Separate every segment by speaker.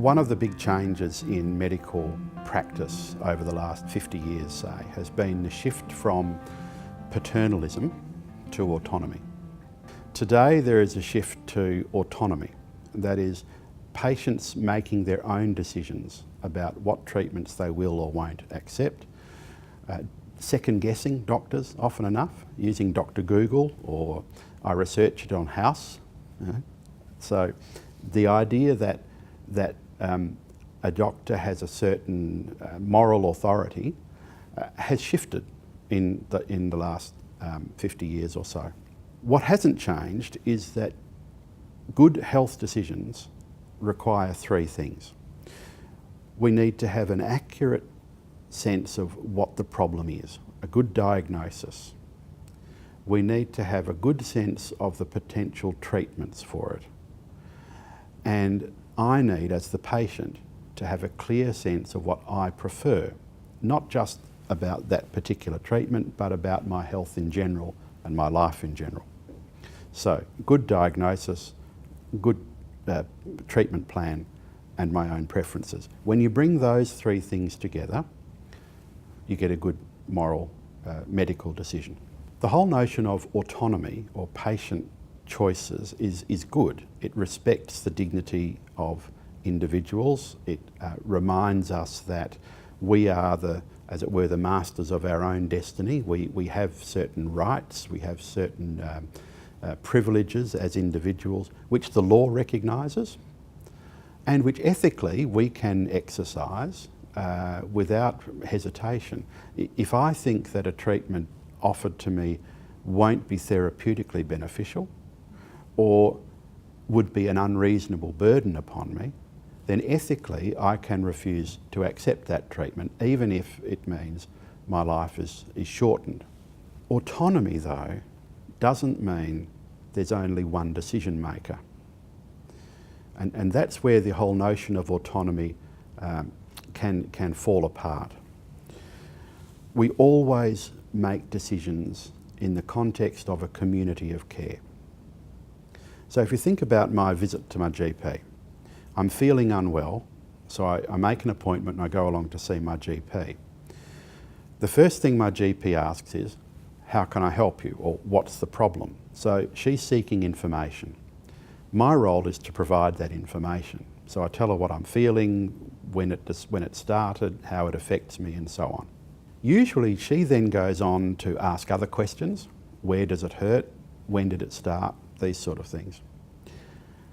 Speaker 1: One of the big changes in medical practice over the last 50 years, say, has been the shift from paternalism to autonomy. Today there is a shift to autonomy, that is, patients making their own decisions about what treatments they will or won't accept, second-guessing doctors often enough, using Dr. Google or I researched it on House. So the idea that a doctor has a certain moral authority has shifted in the last 50 years or so. What hasn't changed is that good health decisions require three things. We need to have an accurate sense of what the problem is, a good diagnosis. We need to have a good sense of the potential treatments for it. And I need, as the patient, to have a clear sense of what I prefer, not just about that particular treatment, but about my health in general and my life in general. So, good diagnosis, good treatment plan, and my own preferences. When you bring those three things together, you get a good moral medical decision. The whole notion of autonomy or patient choices is good. It respects the dignity of individuals. It reminds us that we are as it were, the masters of our own destiny. We have certain rights, we have certain privileges as individuals, which the law recognises and which ethically we can exercise without hesitation. If I think that a treatment offered to me won't be therapeutically beneficial or would be an unreasonable burden upon me, then ethically I can refuse to accept that treatment, even if it means my life is shortened. Autonomy, though, doesn't mean there's only one decision maker. And that's where the whole notion of autonomy can fall apart. We always make decisions in the context of a community of care. So if you think about my visit to my GP, I'm feeling unwell, so I make an appointment and I go along to see my GP. The first thing my GP asks is, how can I help you, or what's the problem? So she's seeking information. My role is to provide that information. So I tell her what I'm feeling, when it started, how it affects me, and so on. Usually she then goes on to ask other questions. Where does it hurt? When did it start? These sort of things.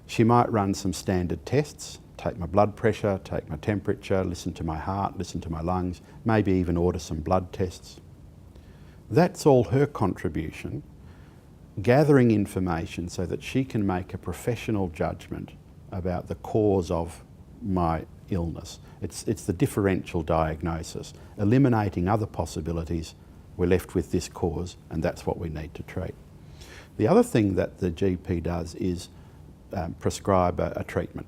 Speaker 1: She might run some standard tests, take my blood pressure, take my temperature, listen to my heart, listen to my lungs, maybe even order some blood tests. That's all her contribution, gathering information so that she can make a professional judgment about the cause of my illness. It's the differential diagnosis. Eliminating other possibilities, we're left with this cause, and that's what we need to treat. The other thing that the GP does is prescribe a treatment.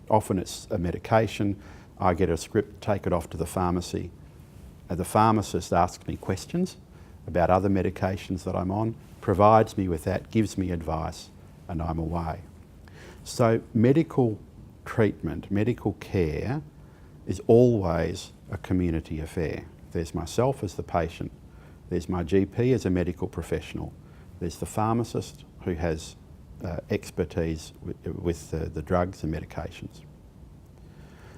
Speaker 1: Often it's a medication. I get a script, take it off to the pharmacy. The pharmacist asks me questions about other medications that I'm on, provides me with that, gives me advice, and I'm away. So medical treatment, medical care is always a community affair. There's myself as the patient, there's my GP as a medical professional, there's the pharmacist who has expertise with the drugs and medications.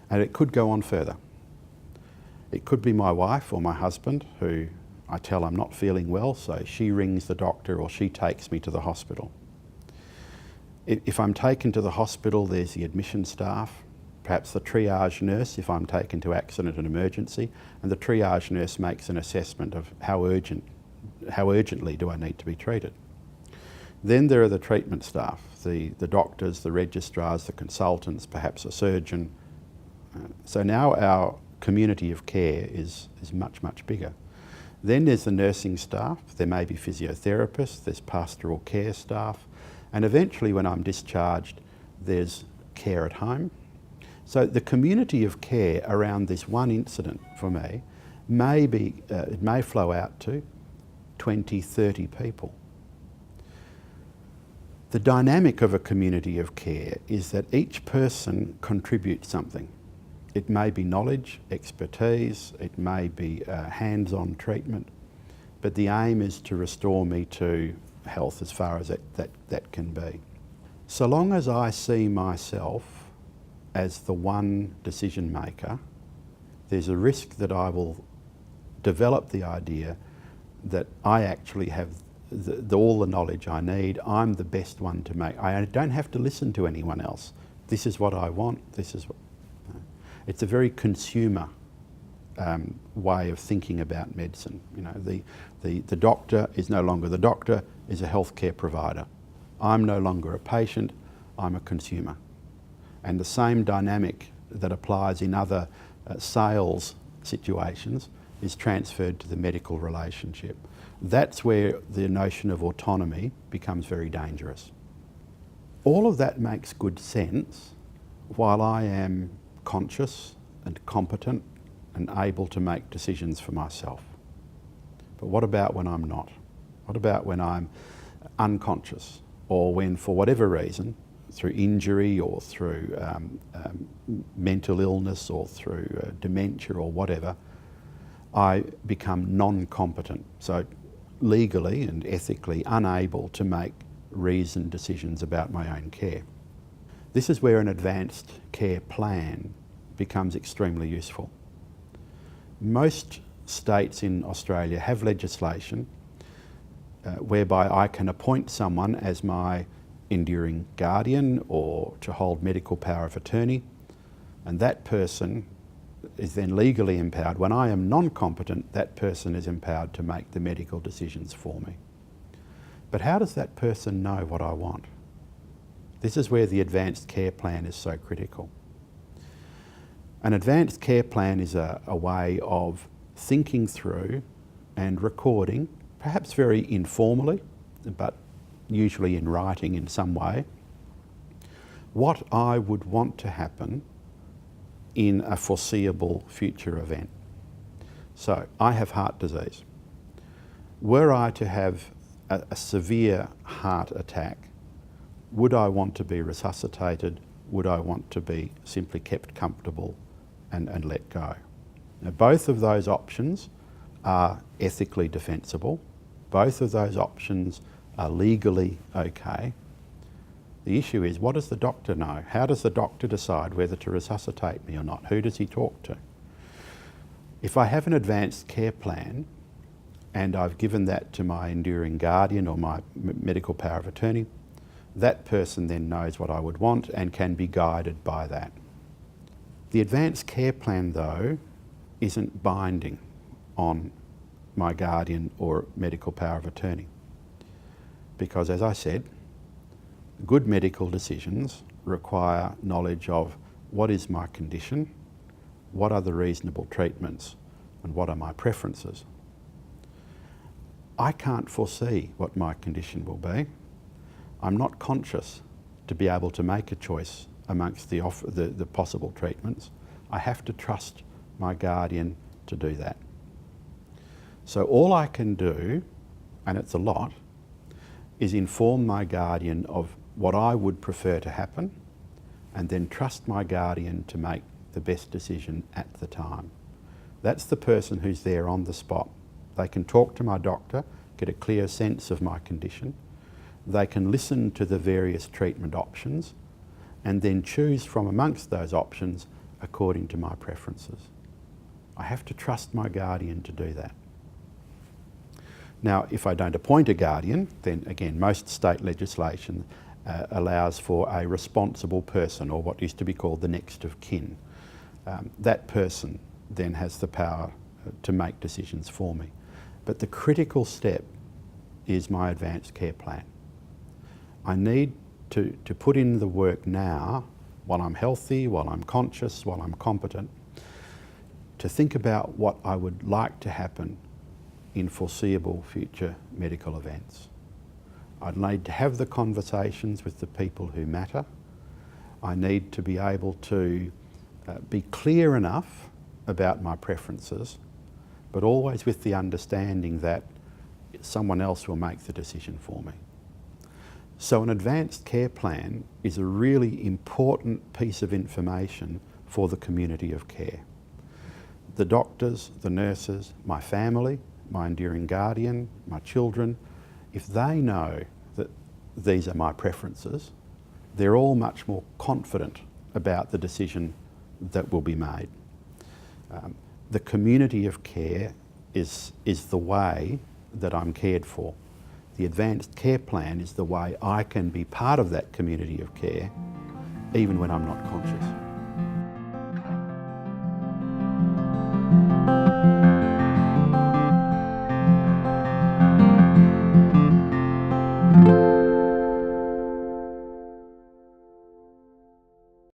Speaker 1: And it could go on further. It could be my wife or my husband who I tell I'm not feeling well, so she rings the doctor or she takes me to the hospital. If I'm taken to the hospital, there's the admission staff, perhaps the triage nurse if I'm taken to accident and emergency, and the triage nurse makes an assessment of how urgently do I need to be treated. Then there are the treatment staff, the doctors, the registrars, the consultants, perhaps a surgeon. So now our community of care is much, much bigger. Then there's the nursing staff, there may be physiotherapists, there's pastoral care staff, and eventually when I'm discharged, there's care at home. So the community of care around this one incident for me it may flow out to 20, 30 people. The dynamic of a community of care is that each person contributes something. It may be knowledge, expertise, it may be hands-on treatment, but the aim is to restore me to health as far as that can be. So long as I see myself as the one decision maker, there's a risk that I will develop the idea that I actually have all the knowledge I need. I'm the best one to make. I don't have to listen to anyone else. This is what I want. This is what. It's a very consumer way of thinking about medicine. You know, the doctor is no longer the doctor, is a healthcare provider. I'm no longer a patient, I'm a consumer. And the same dynamic that applies in other sales situations is transferred to the medical relationship. That's where the notion of autonomy becomes very dangerous. All of that makes good sense while I am conscious and competent and able to make decisions for myself. But what about when I'm not? What about when I'm unconscious, or when, for whatever reason, through injury or through mental illness or through dementia or whatever, I become non-competent, so legally and ethically unable to make reasoned decisions about my own care. This is where an advanced care plan becomes extremely useful. Most states in Australia have legislation whereby I can appoint someone as my enduring guardian or to hold medical power of attorney, and that person is then legally empowered. When I am non-competent, that person is empowered to make the medical decisions for me. But how does that person know what I want? This is where the advanced care plan is so critical. An advanced care plan is a way of thinking through and recording, perhaps very informally, but usually in writing in some way, what I would want to happen in a foreseeable future event. So, I have heart disease. Were I to have a severe heart attack, would I want to be resuscitated? Would I want to be simply kept comfortable and let go? Now, both of those options are ethically defensible. Both of those options are legally okay. The issue is, what does the doctor know? How does the doctor decide whether to resuscitate me or not? Who does he talk to? If I have an advanced care plan and I've given that to my enduring guardian or my medical power of attorney, that person then knows what I would want and can be guided by that. The advanced care plan, though, isn't binding on my guardian or medical power of attorney. Because, as I said, good medical decisions require knowledge of what is my condition, what are the reasonable treatments, and what are my preferences. I can't foresee what my condition will be. I'm not conscious to be able to make a choice amongst the possible treatments. I have to trust my guardian to do that. So all I can do, and it's a lot, is inform my guardian of what I would prefer to happen, and then trust my guardian to make the best decision at the time. That's the person who's there on the spot. They can talk to my doctor, get a clear sense of my condition. They can listen to the various treatment options and then choose from amongst those options according to my preferences. I have to trust my guardian to do that. Now, if I don't appoint a guardian, then again, most state legislation allows for a responsible person, or what used to be called the next of kin. That person then has the power to make decisions for me. But the critical step is my advanced care plan. I need to put in the work now, while I'm healthy, while I'm conscious, while I'm competent, to think about what I would like to happen in foreseeable future medical events. I'd need to have the conversations with the people who matter. I need to be able to be clear enough about my preferences, but always with the understanding that someone else will make the decision for me. So an advanced care plan is a really important piece of information for the community of care. The doctors, the nurses, my family, my enduring guardian, my children, if they know that these are my preferences, they're all much more confident about the decision that will be made. The community of care is the way that I'm cared for. The advanced care plan is the way I can be part of that community of care even when I'm not conscious.